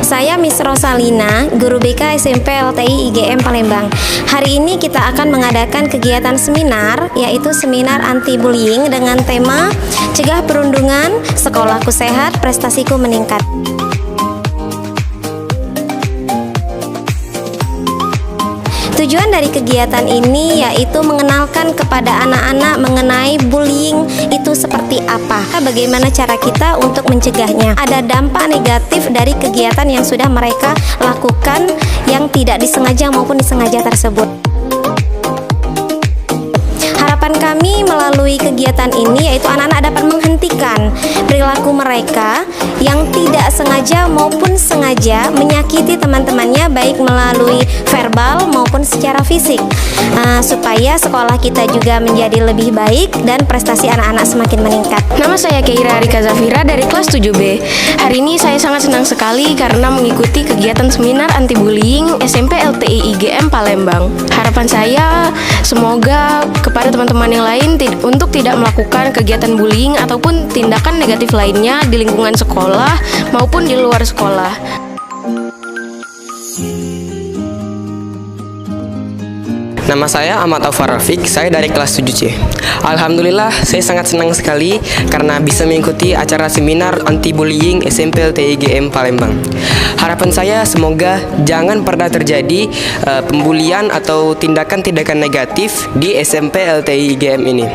Saya Miss Rosalina, guru BK SMP LTI IGM Palembang. Hari ini kita akan mengadakan kegiatan seminar, yaitu seminar anti-bullying dengan tema Cegah Perundungan, Sekolahku Sehat, Prestasiku Meningkat. Tujuan dari kegiatan ini yaitu mengenalkan kepada anak-anak mengenai bullying itu seperti apa, bagaimana cara kita untuk mencegahnya. Ada dampak negatif dari kegiatan yang sudah mereka lakukan yang tidak disengaja maupun disengaja tersebut. Harapan kami melalui kegiatan ini yaitu anak-anak dapat menghentikan perilaku mereka yang tidak sengaja maupun sengaja menyakiti teman-temannya, baik melalui verbal maupun secara fisik, supaya sekolah kita juga menjadi lebih baik dan prestasi anak-anak semakin meningkat. Nama saya Keira Rika Zafira dari kelas 7B. Hari ini saya sangat senang sekali karena mengikuti kegiatan seminar anti-bullying SMP LTI IGM Palembang. Harapan saya semoga kepada teman-teman yang lain untuk tidak melakukan kegiatan bullying ataupun tindakan negatif lainnya di lingkungan sekolah maupun di luar sekolah. Nama saya Ahmad Aufar Rafiq, saya dari kelas 7C. Alhamdulillah, saya sangat senang sekali karena bisa mengikuti acara seminar anti-bullying SMP LTI IGM Palembang. Harapan saya semoga jangan pernah terjadi pembulian atau tindakan-tindakan negatif di SMP LTI IGM ini.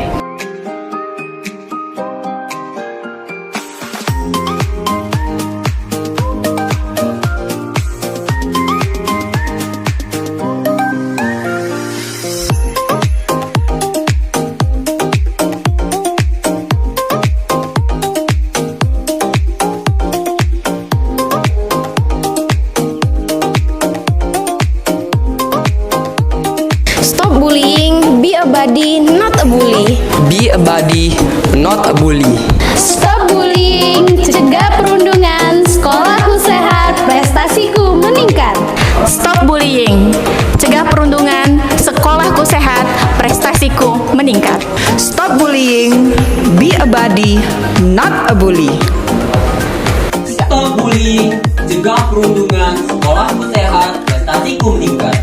Stop bullying, be a buddy, not a bully. Be a buddy, not a bully. Stop bullying, cegah perundungan, sekolahku sehat, prestasiku meningkat. Stop bullying, cegah perundungan, sekolahku sehat, prestasiku meningkat. Stop bullying, be a buddy, not a bully. Stop bullying, cegah perundungan, sekolahku sehat, prestasiku meningkat.